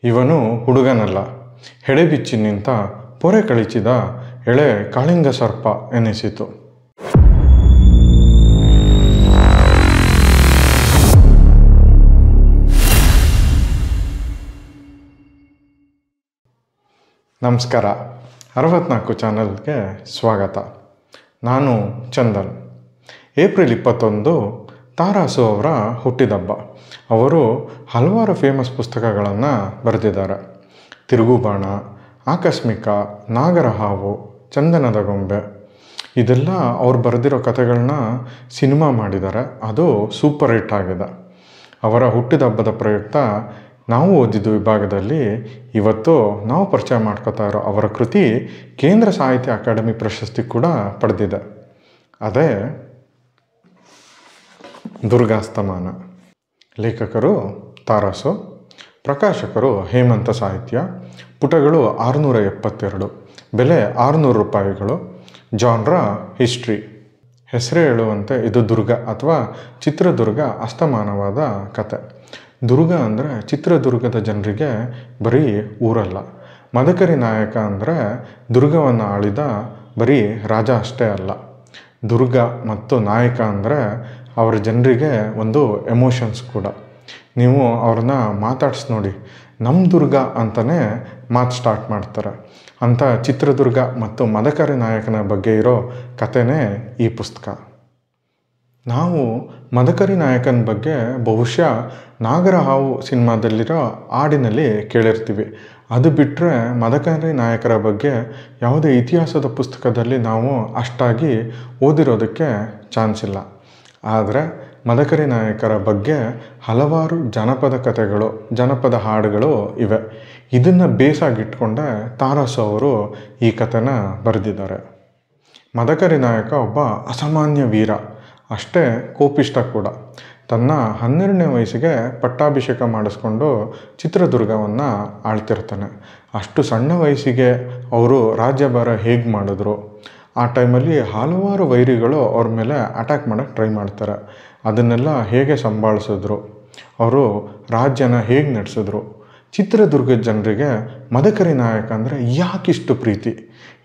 ಇವನು ಹುಡುಗನಲ್ಲ, ಹೆಡೆಬಿಚ್ಚಿ ನಿಂತ ಪೊರೆ ಕಳಿಚಿದ ಎಳೆ ಕಾಳಿಂಗ ಸರ್ಪ ಎನಿಸಿತು. ನಮಸ್ಕಾರ, 64 ಚಾನಲ್ಗೆ ಸ್ವಾಗತ. ನಾನು ಚಂದನ್. ಏಪ್ರಿಲ್ 21 ತಾರಾಸು ಅವರ ಹುಟ್ಟಿದಬ್ಬ. ಅವರು ಹಲವಾರು ಫೇಮಸ್ ಪುಸ್ತಕಗಳನ್ನು ಬರೆದಿದ್ದಾರೆ. ತಿರುಗುಬಾಣ, ಆಕಸ್ಮಿಕ, ನಾಗರಹಾವು, ಚಂದನದ ಗೊಂಬೆ, ಇದೆಲ್ಲ ಅವ್ರು ಬರೆದಿರೋ ಕಥೆಗಳನ್ನ ಸಿನಿಮಾ ಮಾಡಿದ್ದಾರೆ. ಅದು ಸೂಪರ್ ಹಿಟ್ ಆಗಿದೆ. ಅವರ ಹುಟ್ಟಿದಬ್ಬದ ಪ್ರಯುಕ್ತ ನಾವು ಓದಿದ್ದು ವಿಭಾಗದಲ್ಲಿ ಇವತ್ತು ನಾವು ಪರಿಚಯ ಮಾಡ್ಕೋತಾ ಇರೋ ಅವರ ಕೃತಿ ಕೇಂದ್ರ ಸಾಹಿತ್ಯ ಅಕಾಡೆಮಿ ಪ್ರಶಸ್ತಿ ಕೂಡ ಪಡೆದಿದೆ. ಅದೇ ದುರ್ಗಾಸ್ತಮಾನ. ಲೇಖಕರು ತಾರಾಸು, ಪ್ರಕಾಶಕರು ಹೇಮಂತ ಸಾಹಿತ್ಯ, ಪುಟಗಳು 672, ಬೆಲೆ 600 ರೂಪಾಯಿಗಳು, ಜಾನ್ರ ಹಿಸ್ಟ್ರಿ. ಹೆಸರೇ ಹೇಳುವಂತೆ ಇದು ದುರ್ಗ ಅಥವಾ ಚಿತ್ರದುರ್ಗ ಅಸ್ತಮಾನವಾದ ಕತೆ. ದುರ್ಗ ಅಂದರೆ ಚಿತ್ರದುರ್ಗದ ಜನರಿಗೆ ಬರೀ ಊರಲ್ಲ. ಮದಕರಿ ನಾಯಕ ಅಂದರೆ ದುರ್ಗವನ್ನು ಆಳಿದ ಬರೀ ರಾಜ ಅಷ್ಟೇ ಅಲ್ಲ. ದುರ್ಗ ಮತ್ತು ನಾಯಕ ಅಂದರೆ ಅವರ ಜನರಿಗೆ ಒಂದು ಎಮೋಷನ್ಸ್ ಕೂಡ. ನೀವು ಅವ್ರನ್ನ ಮಾತಾಡ್ಸಿ ನೋಡಿ, ನಮ್ಮ ದುರ್ಗ ಅಂತಲೇ ಮಾತು ಸ್ಟಾರ್ಟ್ ಮಾಡ್ತಾರೆ. ಅಂಥ ಚಿತ್ರದುರ್ಗ ಮತ್ತು ಮದಕರಿ ನಾಯಕನ ಬಗ್ಗೆ ಇರೋ ಕಥೆನೇ ಈ ಪುಸ್ತಕ. ನಾವು ಮದಕರಿ ನಾಯಕನ ಬಗ್ಗೆ ಬಹುಶಃ ನಾಗರಹಾವು ಸಿನಿಮಾದಲ್ಲಿರೋ ಹಾಡಿನಲ್ಲಿ ಕೇಳಿರ್ತೀವಿ. ಅದು ಬಿಟ್ಟರೆ ಮದಕರಿ ನಾಯಕರ ಬಗ್ಗೆ ಯಾವುದೇ ಇತಿಹಾಸದ ಪುಸ್ತಕದಲ್ಲಿ ನಾವು ಅಷ್ಟಾಗಿ ಓದಿರೋದಕ್ಕೆ ಚಾನ್ಸ್ ಇಲ್ಲ. ಆದರೆ ಮದಕರಿ ನಾಯಕರ ಬಗ್ಗೆ ಹಲವಾರು ಜನಪದ ಕಥೆಗಳು, ಜನಪದ ಹಾಡುಗಳು ಇವೆ. ಇದನ್ನು ಬೇಸಾಗಿಟ್ಕೊಂಡೆ ತಾರಾಸು ಅವರು ಈ ಕಥೆನ ಬರೆದಿದ್ದಾರೆ. ಮದಕರಿ ನಾಯಕ ಒಬ್ಬ ಅಸಾಮಾನ್ಯ ವೀರ, ಅಷ್ಟೇ ಕೋಪಿಷ್ಟ ಕೂಡ. ತನ್ನ 12ನೇ ವಯಸ್ಸಿಗೆ ಪಟ್ಟಾಭಿಷೇಕ ಮಾಡಿಸ್ಕೊಂಡು ಚಿತ್ರದುರ್ಗವನ್ನು ಆಳ್ತಿರ್ತಾನೆ. ಅಷ್ಟು ಸಣ್ಣ ವಯಸ್ಸಿಗೆ ಅವರು ರಾಜ್ಯಭಾರ ಹೇಗೆ ಮಾಡಿದ್ರು, ಆ ಟೈಮಲ್ಲಿ ಹಲವಾರು ವೈರಿಗಳು ಅವ್ರ ಮೇಲೆ ಅಟ್ಯಾಕ್ ಮಾಡೋಕ್ಕೆ ಟ್ರೈ ಮಾಡ್ತಾರೆ. ಅದನ್ನೆಲ್ಲ ಹೇಗೆ ಸಂಭಾಳಿಸಿದ್ರು, ಅವರು ರಾಜ್ಯನ ಹೇಗೆ ನಡೆಸಿದ್ರು, ಚಿತ್ರದುರ್ಗದ ಜನರಿಗೆ ಮದಕರಿ ನಾಯಕ ಅಂದರೆ ಯಾಕಿಷ್ಟು ಪ್ರೀತಿ,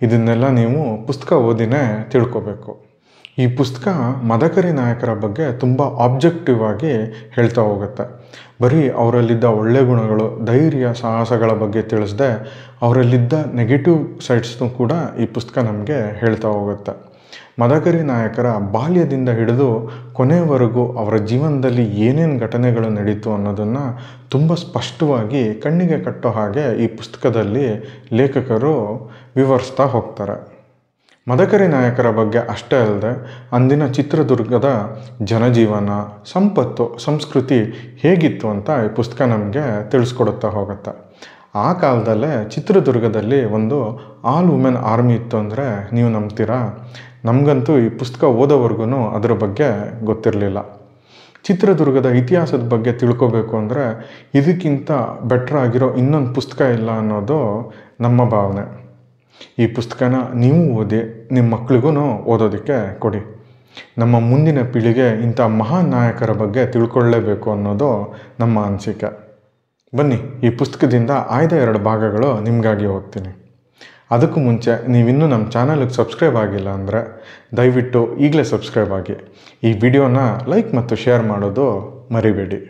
ಇದನ್ನೆಲ್ಲ ನೀವು ಪುಸ್ತಕ ಓದಿನೇ ತಿಳ್ಕೊಬೇಕು. ಈ ಪುಸ್ತಕ ಮದಕರಿ ನಾಯಕರ ಬಗ್ಗೆ ತುಂಬ ಆಬ್ಜೆಕ್ಟಿವ್ ಆಗಿ ಹೇಳ್ತಾ ಹೋಗುತ್ತೆ. ಬರೀ ಅವರಲ್ಲಿದ್ದ ಒಳ್ಳೆ ಗುಣಗಳು, ಧೈರ್ಯ, ಸಾಹಸಗಳ ಬಗ್ಗೆ ತಿಳಿಸ್ದೆ ಅವರಲ್ಲಿದ್ದ ನೆಗೆಟಿವ್ ಸೈಡ್ಸ್ನು ಕೂಡ ಈ ಪುಸ್ತಕ ನಮಗೆ ಹೇಳ್ತಾ ಹೋಗುತ್ತೆ. ಮದಕರಿ ನಾಯಕರ ಬಾಲ್ಯದಿಂದ ಹಿಡಿದು ಕೊನೆಯವರೆಗೂ ಅವರ ಜೀವನದಲ್ಲಿ ಏನೇನು ಘಟನೆಗಳು ನಡೀತು ಅನ್ನೋದನ್ನು ತುಂಬ ಸ್ಪಷ್ಟವಾಗಿ ಕಣ್ಣಿಗೆ ಕಟ್ಟೋ ಹಾಗೆ ಈ ಪುಸ್ತಕದಲ್ಲಿ ಲೇಖಕರು ವಿವರಿಸ್ತಾ ಹೋಗ್ತಾರೆ. ಮದಕರಿ ನಾಯಕರ ಬಗ್ಗೆ ಅಷ್ಟೇ ಅಲ್ಲದೆ ಅಂದಿನ ಚಿತ್ರದುರ್ಗದ ಜನಜೀವನ, ಸಂಪತ್ತು, ಸಂಸ್ಕೃತಿ ಹೇಗಿತ್ತು ಅಂತ ಈ ಪುಸ್ತಕ ನಮಗೆ ತಿಳಿಸ್ಕೊಡುತ್ತಾ ಹೋಗುತ್ತೆ. ಆ ಕಾಲದಲ್ಲೇ ಚಿತ್ರದುರ್ಗದಲ್ಲಿ ಒಂದು ಆಲ್ ವುಮೆನ್ ಆರ್ಮಿ ಇತ್ತು ಅಂದರೆ ನೀವು ನಂಬ್ತೀರಾ? ನಮಗಂತೂ ಈ ಪುಸ್ತಕ ಓದೋವರೆಗೂ ಅದರ ಬಗ್ಗೆ ಗೊತ್ತಿರಲಿಲ್ಲ. ಚಿತ್ರದುರ್ಗದ ಇತಿಹಾಸದ ಬಗ್ಗೆ ತಿಳ್ಕೊಬೇಕು ಅಂದರೆ ಇದಕ್ಕಿಂತ ಬೆಟ್ರ್ ಆಗಿರೋ ಇನ್ನೊಂದು ಪುಸ್ತಕ ಇಲ್ಲ ಅನ್ನೋದು ನಮ್ಮ ಭಾವನೆ. ಈ ಪುಸ್ತಕನ ನೀವು ಓದಿ ನಿಮ್ಮ ಮಕ್ಕಳಿಗೂ ಓದೋದಕ್ಕೆ ಕೊಡಿ. ನಮ್ಮ ಮುಂದಿನ ಪೀಳಿಗೆ ಇಂಥ ಮಹಾನ್ ನಾಯಕರ ಬಗ್ಗೆ ತಿಳ್ಕೊಳ್ಳೇಬೇಕು ಅನ್ನೋದು ನಮ್ಮ ಅನಿಸಿಕೆ. ಬನ್ನಿ, ಈ ಪುಸ್ತಕದಿಂದ ಆಯ್ದ 2 ಭಾಗಗಳು ನಿಮಗಾಗಿ ಓದ್ತೀನಿ. ಅದಕ್ಕೂ ಮುಂಚೆ ನೀವಿನ್ನೂ ನಮ್ಮ ಚಾನಲ್ಗೆ ಸಬ್ಸ್ಕ್ರೈಬ್ ಆಗಿಲ್ಲ ಅಂದರೆ ದಯವಿಟ್ಟು ಈಗಲೇ ಸಬ್ಸ್ಕ್ರೈಬ್ ಆಗಿ. ಈ ವಿಡಿಯೋನ ಲೈಕ್ ಮತ್ತು ಶೇರ್ ಮಾಡೋದು ಮರಿಬೇಡಿ.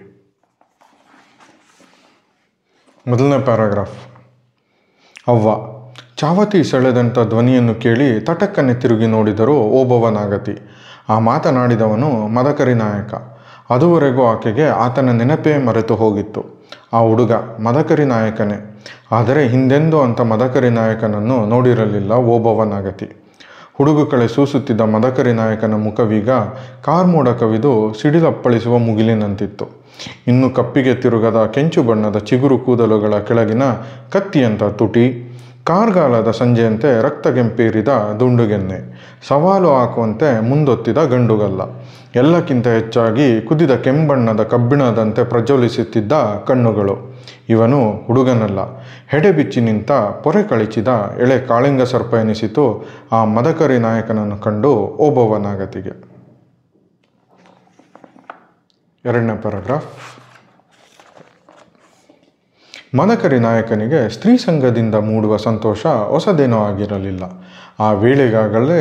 ಮೊದಲನೇ ಪ್ಯಾರಾಗ್ರಾಫ್. ಅವ್ವ. ಚಾವತಿ ಸೆಳೆದಂಥ ಧ್ವನಿಯನ್ನು ಕೇಳಿ ತಟಕ್ಕನೆ ತಿರುಗಿ ನೋಡಿದರು ಓಬವ್ವನಾಗತಿ. ಆ ಮಾತನಾಡಿದವನು ಮದಕರಿ ನಾಯಕ. ಅದುವರೆಗೂ ಆಕೆಗೆ ಆತನ ನೆನಪೇ ಮರೆತು ಹೋಗಿತ್ತು. ಆ ಹುಡುಗ ಮದಕರಿ ನಾಯಕನೇ, ಆದರೆ ಹಿಂದೆಂದೂ ಅಂಥ ಮದಕರಿ ನಾಯಕನನ್ನು ನೋಡಿರಲಿಲ್ಲ ಓಬವ್ವನಾಗತಿ. ಹುಡುಗು ಕಳೆ ಸೂಸುತ್ತಿದ್ದ ಮದಕರಿ ನಾಯಕನ ಮುಖವೀಗ ಕಾರ್ಮೋಡ ಕವಿದು ಸಿಡಿಲಪ್ಪಳಿಸುವ ಮುಗಿಲಿನಂತಿತ್ತು. ಇನ್ನು ಕಪ್ಪಿಗೆ ತಿರುಗದ ಕೆಂಚು ಬಣ್ಣದ ಚಿಗುರು ಕೂದಲುಗಳ ಕೆಳಗಿನ ಕತ್ತಿಯಂಥ ತುಟಿ, ಕಾರ್ಗಾಲದ ಸಂಜೆಯಂತೆ ರಕ್ತಗೆಂಪೇರಿದ ದುಂಡುಗೆನ್ನೆ, ಸವಾಲು ಹಾಕುವಂತೆ ಮುಂದೊತ್ತಿದ ಗಂಡುಗಲ್ಲ, ಎಲ್ಲಕ್ಕಿಂತ ಹೆಚ್ಚಾಗಿ ಕುದಿದ ಕೆಂಬಣ್ಣದ ಕಬ್ಬಿಣದಂತೆ ಪ್ರಜ್ವಲಿಸುತ್ತಿದ್ದ ಕಣ್ಣುಗಳು. ಇವನು ಹುಡುಗನಲ್ಲ, ಹೆಡೆಬಿಚ್ಚಿ ನಿಂತ ಪೊರೆ ಕಳಿಚಿದ ಎಳೆ ಕಾಳಿಂಗ ಸರ್ಪ ಎನಿಸಿತು ಆ ಮದಕರಿ ನಾಯಕನನ್ನು ಕಂಡು ಓಬವ್ವನಾಗತಿಗೆ. 2ನೇ ಪ್ಯಾರಾಗ್ರಾಫ್. ಮದಕರಿ ನಾಯಕನಿಗೆ ಸ್ತ್ರೀ ಸಂಘದಿಂದ ಮೂಡುವ ಸಂತೋಷ ಹೊಸದೇನೋ ಆಗಿರಲಿಲ್ಲ. ಆ ವೇಳೆಗಾಗಲೇ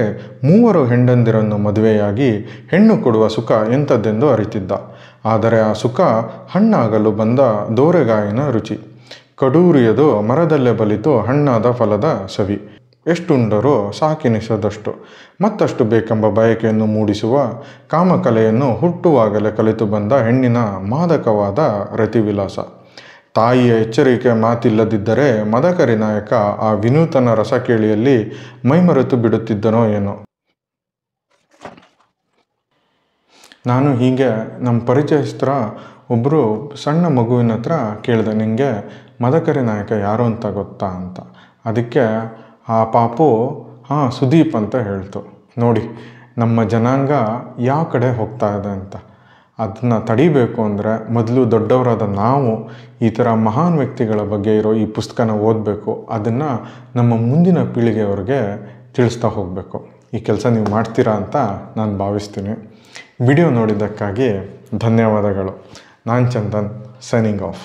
3 ಹೆಂಡಂದಿರನ್ನು ಮದುವೆಯಾಗಿ ಹೆಣ್ಣು ಕೊಡುವ ಸುಖ ಎಂಥದ್ದೆಂದು ಅರಿತಿದ್ದ. ಆದರೆ ಆ ಸುಖ ಹಣ್ಣಾಗಲು ಬಂದ ದೋರೆಗಾಯಿನ ರುಚಿ. ಕಡೂರಿಯದು ಮರದಲ್ಲೇ ಬಲಿತು ಹಣ್ಣಾದ ಫಲದ ಸವಿ. ಎಷ್ಟುಂಡರೂ ಸಾಕೆನಿಸದಷ್ಟು, ಮತ್ತಷ್ಟು ಬೇಕೆಂಬ ಬಯಕೆಯನ್ನು ಮೂಡಿಸುವ ಕಾಮಕಲೆಯನ್ನು ಹುಟ್ಟುವಾಗಲೇ ಕಲಿತು ಬಂದ ಹೆಣ್ಣಿನ ಮಾದಕವಾದ ರತಿವಿಲಾಸ. ತಾಯಿಯ ಎಚ್ಚರಿಕೆ ಮಾತಿಲ್ಲದಿದ್ದರೆ ಮದಕರಿ ನಾಯಕ ಆ ವಿನೂತನ ರಸಕೇಳಿಯಲ್ಲಿ ಮೈಮರೆತು ಬಿಡುತ್ತಿದ್ದನೋ ಏನೋ. ನಾನು ಹೀಗೆ ನಮ್ಮ ಪರಿಚಯಸ್ಥರ ಒಬ್ಬರು ಸಣ್ಣ ಮಗುವಿನ ಹತ್ರ ಕೇಳಿದೆ, ನಿನಗೆ ಮದಕರಿ ನಾಯಕ ಯಾರು ಅಂತ ಗೊತ್ತಾ ಅಂತ. ಅದಕ್ಕೆ ಆ ಪಾಪು ಸುದೀಪ್ ಅಂತ ಹೇಳ್ತು. ನೋಡಿ ನಮ್ಮ ಜನಾಂಗ ಯಾವ ಕಡೆ ಹೋಗ್ತಾ ಇದೆ ಅಂತ. ಅದನ್ನು ತಡಿಬೇಕು ಅಂದರೆ ಮೊದಲು ದೊಡ್ಡವರಾದ ನಾವು ಈ ಥರ ಮಹಾನ್ ವ್ಯಕ್ತಿಗಳ ಬಗ್ಗೆ ಇರೋ ಈ ಪುಸ್ತಕನ ಓದಬೇಕು. ಅದನ್ನು ನಮ್ಮ ಮುಂದಿನ ಪೀಳಿಗೆಯವ್ರಿಗೆ ತಿಳಿಸ್ತಾ ಹೋಗಬೇಕು. ಈ ಕೆಲಸ ನೀವು ಮಾಡ್ತೀರಾ ಅಂತ ನಾನು ಭಾವಿಸ್ತೀನಿ. ವಿಡಿಯೋ ನೋಡಿದ್ದಕ್ಕಾಗಿ ಧನ್ಯವಾದಗಳು. ನಾನು ಚಂದನ್, ಸೈನಿಂಗ್ ಆಫ್.